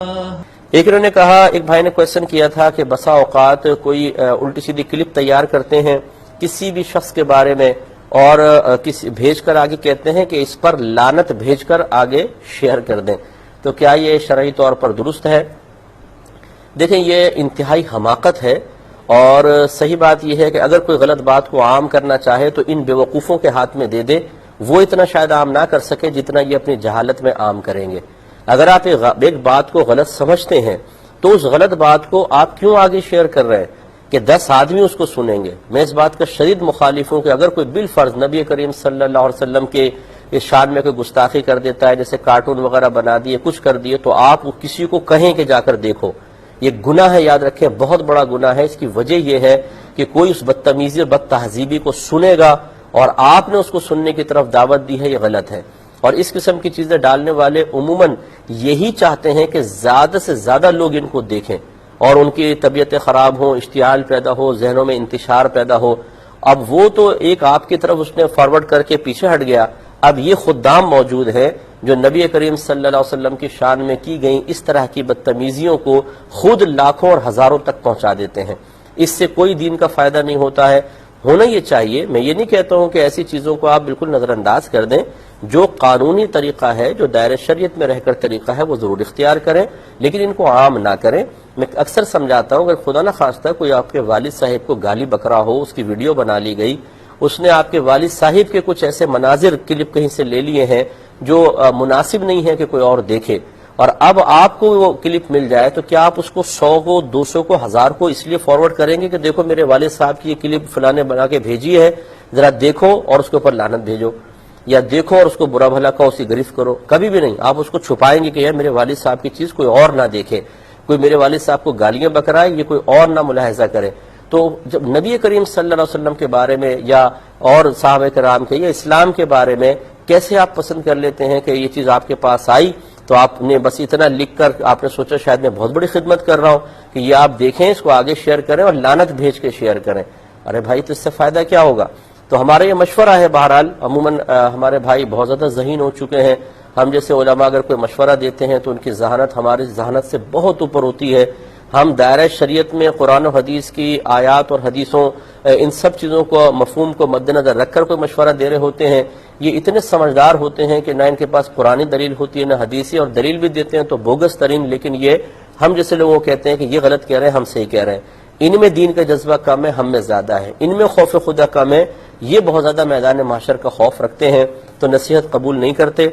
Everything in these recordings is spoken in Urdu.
ایک انہوں نے کہا، ایک بھائی نے کویشچن کیا تھا کہ بسا اوقات کوئی الٹی سیدھی کلپ تیار کرتے ہیں کسی بھی شخص کے بارے میں اور بھیج کر آگے کہتے ہیں کہ اس پر لعنت بھیج کر آگے شیئر کر دیں، تو کیا یہ شرعی طور پر درست ہے؟ دیکھیں، یہ انتہائی حماقت ہے، اور صحیح بات یہ ہے کہ اگر کوئی غلط بات کو عام کرنا چاہے تو ان بیوقوفوں کے ہاتھ میں دے دے، وہ اتنا شاید عام نہ کر سکے جتنا یہ اپنی جہالت میں عام کریں گے۔ اگر آپ ایک بات کو غلط سمجھتے ہیں تو اس غلط بات کو آپ کیوں آگے شیئر کر رہے ہیں کہ 10 آدمی اس کو سنیں گے؟ میں اس بات کا شدید مخالف ہوں کہ اگر کوئی بالفرض نبی کریم صلی اللہ علیہ وسلم کے اس شان میں کوئی گستاخی کر دیتا ہے، جیسے کارٹون وغیرہ بنا دیے، کچھ کر دیے، تو آپ کسی کو کہیں کہ جا کر دیکھو۔ یہ گناہ ہے، یاد رکھیں، بہت بڑا گناہ ہے۔ اس کی وجہ یہ ہے کہ کوئی اس بدتمیزی اور بد تہذیبی کو سنے گا اور آپ نے اس کو سننے کی طرف دعوت دی ہے، یہ غلط ہے۔ اور اس قسم کی چیزیں ڈالنے والے عموماً یہی چاہتے ہیں کہ زیادہ سے زیادہ لوگ ان کو دیکھیں اور ان کی طبیعتیں خراب ہوں، اشتعال پیدا ہو، ذہنوں میں انتشار پیدا ہو۔ اب وہ تو ایک آپ کی طرف اس نے فارورڈ کر کے پیچھے ہٹ گیا، اب یہ خدام موجود ہیں جو نبی کریم صلی اللہ علیہ وسلم کی شان میں کی گئیں اس طرح کی بدتمیزیوں کو خود لاکھوں اور ہزاروں تک پہنچا دیتے ہیں۔ اس سے کوئی دین کا فائدہ نہیں ہوتا ہے۔ ہونا یہ چاہیے، میں یہ نہیں کہتا ہوں کہ ایسی چیزوں کو آپ بالکل نظر انداز کر دیں، جو قانونی طریقہ ہے، جو دائرہ شریعت میں رہ کر طریقہ ہے، وہ ضرور اختیار کریں، لیکن ان کو عام نہ کریں۔ میں اکثر سمجھاتا ہوں، اگر خدا نہ خواستہ کوئی آپ کے والد صاحب کو گالی بکرا ہو، اس کی ویڈیو بنا لی گئی، اس نے آپ کے والد صاحب کے کچھ ایسے مناظر کلپ کہیں سے لے لیے ہیں جو مناسب نہیں ہے کہ کوئی اور دیکھے، اور اب آپ کو وہ کلپ مل جائے، تو کیا آپ اس کو 100 کو، 200 کو، 1000 کو اس لیے فارورڈ کریں گے کہ دیکھو میرے والد صاحب کی یہ کلپ فلاں نے بنا کے بھیجی ہے، ذرا دیکھو اور اس کے اوپر لعنت بھیجو، یا دیکھو اور اس کو برا بھلا کہو، اسی گرفت کرو؟ کبھی بھی نہیں۔ آپ اس کو چھپائیں گے کہ یار میرے والد صاحب کی چیز کوئی اور نہ دیکھے، کوئی میرے والد صاحب کو گالیاں بکرائے، یہ کوئی اور نہ ملاحظہ کرے۔ تو جب نبی کریم صلی اللہ علیہ وسلم کے بارے میں یا اور صحابہ کرام کے یا اسلام کے بارے میں کیسے آپ پسند کر لیتے ہیں کہ یہ چیز آپ کے پاس آئی تو آپ نے بس اتنا لکھ کر آپ نے سوچا شاید میں بہت بڑی خدمت کر رہا ہوں کہ یہ آپ دیکھیں، اس کو آگے شیئر کریں اور لعنت بھیج کے شیئر کریں۔ ارے بھائی، تو اس سے فائدہ کیا ہوگا؟ تو ہمارا یہ مشورہ ہے، بہرحال عموماً ہمارے بھائی بہت زیادہ ذہین ہو چکے ہیں، ہم جیسے علماء اگر کوئی مشورہ دیتے ہیں تو ان کی ذہانت ہماری ذہانت سے بہت اوپر ہوتی ہے۔ ہم دائرہ شریعت میں قرآن و حدیث کی آیات اور حدیثوں، ان سب چیزوں کو، مفہوم کو مد نظر رکھ کر کوئی مشورہ دے رہے ہوتے ہیں۔ یہ اتنے سمجھدار ہوتے ہیں کہ نہ ان کے پاس قرآنی دلیل ہوتی ہے نہ حدیثی، اور دلیل بھی دیتے ہیں تو بوگس ترین، لیکن یہ ہم جیسے لوگوں کو کہتے ہیں کہ یہ غلط کہہ رہے ہیں، ہم صحیح کہہ رہے ہیں۔ ان میں دین کا جذبہ کم ہے، ہم میں زیادہ ہے۔ ان میں خوف خدا کم ہے، یہ بہت زیادہ میدان معاشر کا خوف رکھتے ہیں، تو نصیحت قبول نہیں کرتے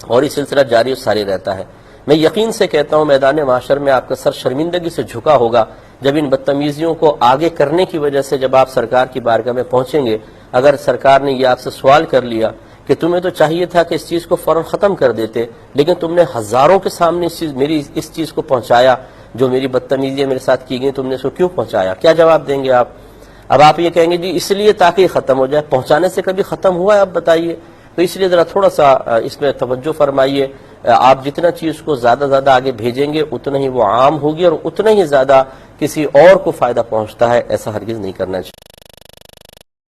اور یہ سلسلہ جاری و ساری رہتا ہے۔ میں یقین سے کہتا ہوں میدان معاشر میں آپ کا سر شرمندگی سے جھکا ہوگا جب ان بدتمیزیوں کو آگے کرنے کی وجہ سے جب آپ سرکار کی بارگاہ میں پہنچیں گے، اگر سرکار نے یہ آپ سے سوال کر لیا کہ تمہیں تو چاہیے تھا کہ اس چیز کو فوراً ختم کر دیتے، لیکن تم نے ہزاروں کے سامنے میری اس چیز کو پہنچایا، جو میری بدتمیزیاں میرے ساتھ کی گئی، تم نے اس کو کیوں پہنچایا؟ کیا جواب دیں گے آپ؟ اب آپ یہ کہیں گے جی اس لیے تاکہ یہ ختم ہو جائے۔ پہنچانے سے کبھی ختم ہوا ہے؟ آپ بتائیے۔ تو اس لیے ذرا تھوڑا سا اس میں توجہ فرمائیے۔ آپ جتنا چیز کو زیادہ آگے بھیجیں گے اتنا ہی وہ عام ہوگی اور اتنا ہی زیادہ کسی اور کو فائدہ پہنچتا ہے، ایسا ہرگز نہیں کرنا چاہیے۔